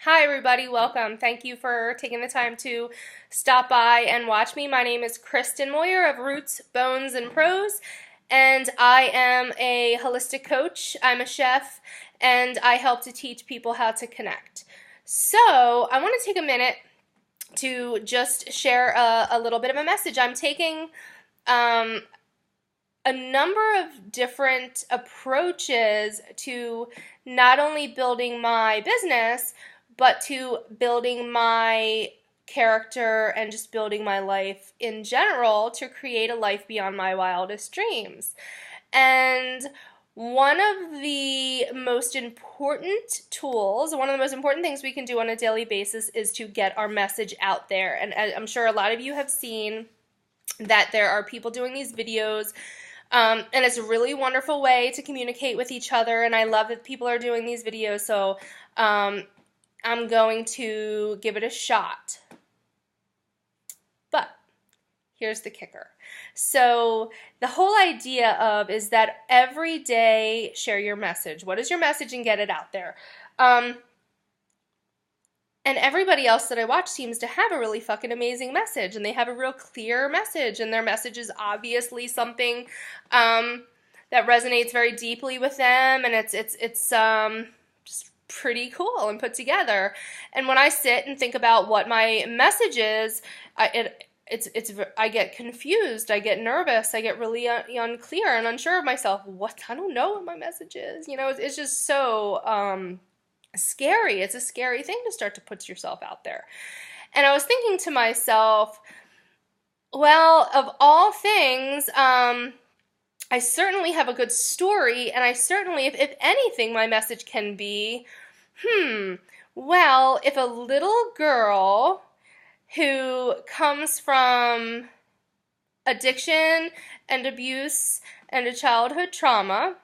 Hi, everybody. Welcome. Thank you for taking the time to stop by and watch me. My name is Kristen Moyer of Roots, Bones, and Prose, and I am a holistic coach. I'm a chef, and I help to teach people how to connect. So, I want to take a minute to just share a little bit of a message. I'm taking um, a number of different approaches to not only building my business, but to building my character and just building my life in general to create a life beyond my wildest dreams. And one of the most important tools, one of the most important things we can do on a daily basis is to get our message out there. And I'm sure a lot of you have seen that there are people doing these videos, and it's a really wonderful way to communicate with each other, and I love that people are doing these videos, so I'm going to give it a shot. But here's the kicker. So the whole idea of is that every day share your message. What is your message and get it out there. And everybody else that I watch seems to have a really fucking amazing message, and they have a real clear message, and their message is obviously something that resonates very deeply with them, and it's just pretty cool and put together. And when I sit and think about what my message is, I get confused, I get nervous, I get really unclear and unsure of myself. I don't know what my message is. You know, it's just so scary. It's a scary thing to start to put yourself out there. And I was thinking to myself, well, of all things, I certainly have a good story, and I certainly, if anything, my message can be, well, if a little girl who comes from addiction and abuse and a childhood trauma,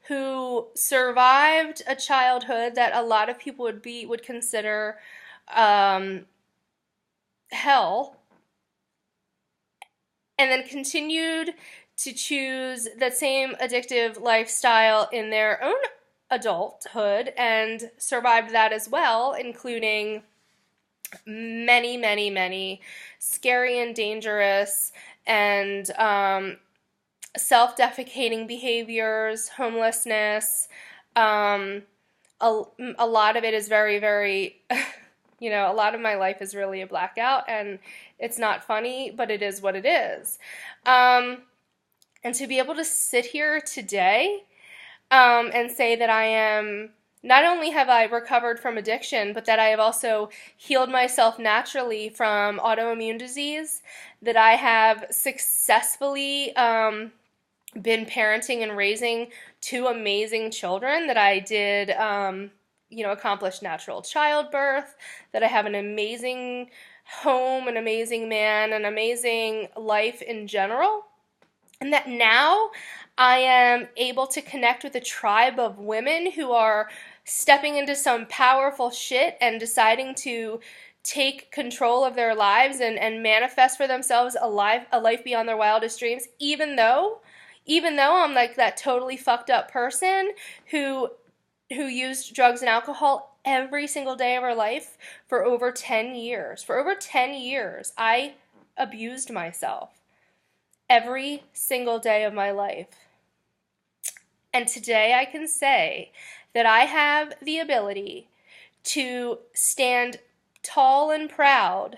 who survived a childhood that a lot of people would consider hell, and then continued to choose that same addictive lifestyle in their own adulthood and survived that as well, including many, many, many scary and dangerous and self-defecating behaviors, homelessness. A lot of it is very, very, a lot of my life is really a blackout, and it's not funny, but it is what it is. And to be able to sit here today and say that not only have I recovered from addiction, but that I have also healed myself naturally from autoimmune disease, that I have successfully been parenting and raising two amazing children, that I did, accomplish natural childbirth, that I have an amazing home, an amazing man, an amazing life in general, and that now I am able to connect with a tribe of women who are stepping into some powerful shit and deciding to take control of their lives and manifest for themselves a life beyond their wildest dreams, even though I'm like that totally fucked up person who used drugs and alcohol every single day of her life for over 10 years. For over 10 years, I abused myself every single day of my life. And today I can say that I have the ability to stand tall and proud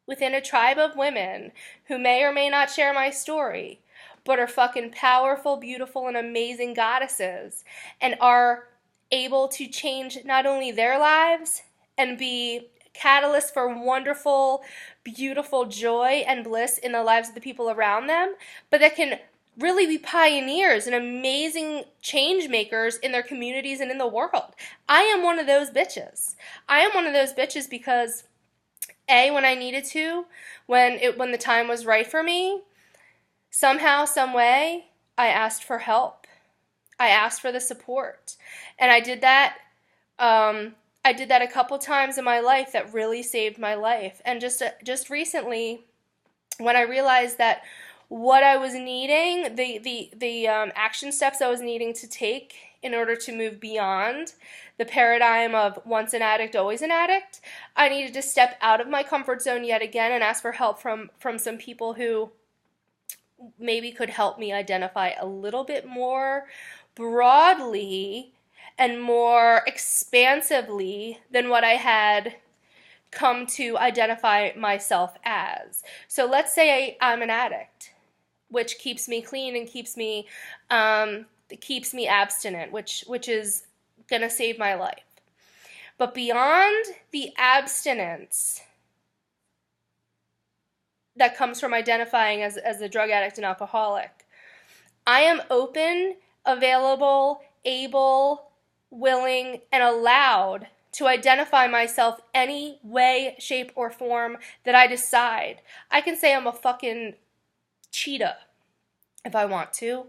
within a tribe of women who may or may not share my story, but are fucking powerful, beautiful, and amazing goddesses, and are able to change not only their lives and be catalysts for wonderful, beautiful joy and bliss in the lives of the people around them, but that can really be pioneers and amazing change makers in their communities and in the world. I am one of those bitches. I am one of those bitches because when I needed to, when the time was right for me, somehow, some way, I asked for help. I asked for the support. And I did that a couple times in my life that really saved my life. And just recently, when I realized that what I was needing, the action steps I was needing to take in order to move beyond the paradigm of once an addict, always an addict. I needed to step out of my comfort zone yet again and ask for help from some people who maybe could help me identify a little bit more broadly and more expansively than what I had come to identify myself as. So let's say I'm an addict, which keeps me clean and keeps me abstinent, which is gonna save my life. But beyond the abstinence that comes from identifying as a drug addict and alcoholic, I am open, available, able, willing, and allowed to identify myself any way, shape, or form that I decide. I can say I'm a fucking cheetah if I want to.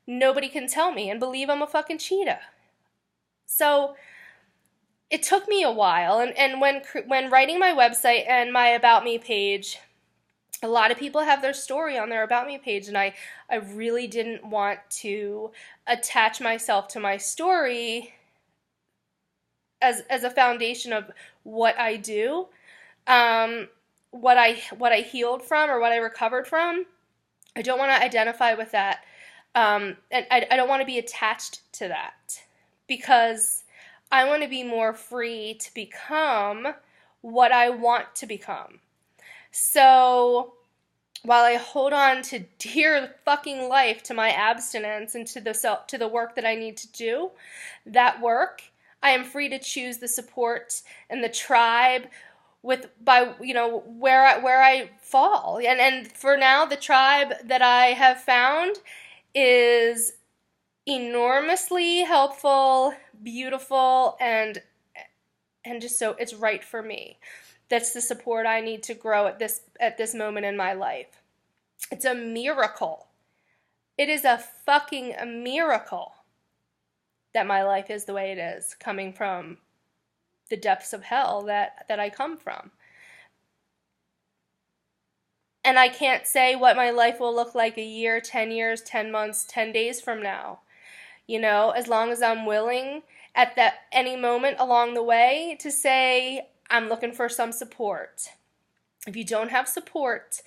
Nobody can tell me and believe I'm a fucking cheetah. So it took me a while, and when writing my website and my About Me page, a lot of people have their story on their About Me page, and I really didn't want to attach myself to my story as a foundation of what I do, what I healed from or what I recovered from. I don't want to identify with that, and I don't want to be attached to that, because I want to be more free to become what I want to become. So while I hold on to dear fucking life to my abstinence and to the work that I need to do, that work, I am free to choose the support and the tribe where I fall. And for now, the tribe that I have found is enormously helpful, beautiful, and just so it's right for me. That's the support I need to grow at this moment in my life. It's a miracle. It is a fucking miracle that my life is the way it is, coming from the depths of hell that I come from. And I can't say what my life will look like a year, 10 years, 10 months, 10 days from now. You know, as long as I'm willing at any moment along the way to say, I'm looking for some support. If you don't have support,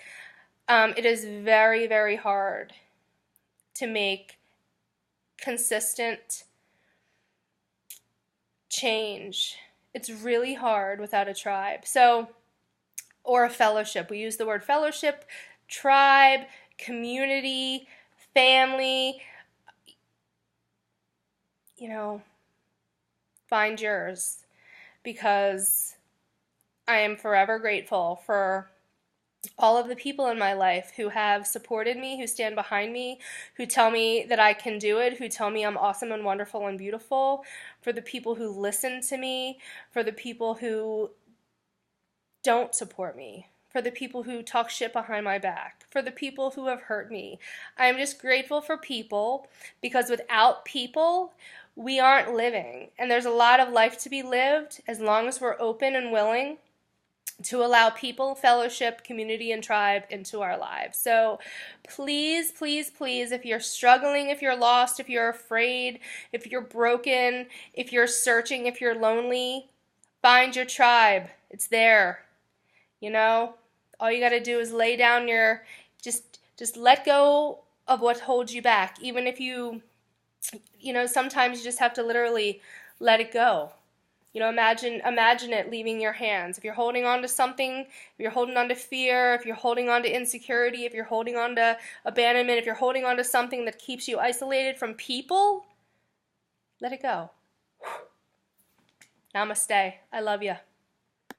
it is very, very hard to make consistent change. It's really hard without a tribe. So, or a fellowship. We use the word fellowship, tribe, community, family. You know, find yours, because I am forever grateful for all of the people in my life who have supported me, who stand behind me, who tell me that I can do it, who tell me I'm awesome and wonderful and beautiful, for the people who listen to me, for the people who don't support me, for the people who talk shit behind my back, for the people who have hurt me. I'm just grateful for people, because without people, we aren't living. And there's a lot of life to be lived as long as we're open and willing to allow people, fellowship, community, and tribe into our lives. So please, please, please, if you're struggling, if you're lost, if you're afraid, if you're broken, if you're searching, if you're lonely, find your tribe. It's there. You know, all you got to do is lay down just let go of what holds you back. Even if you know, sometimes you just have to literally let it go. You know, imagine it leaving your hands. If you're holding on to something, if you're holding on to fear, if you're holding on to insecurity, if you're holding on to abandonment, if you're holding on to something that keeps you isolated from people, let it go. Namaste. I love you.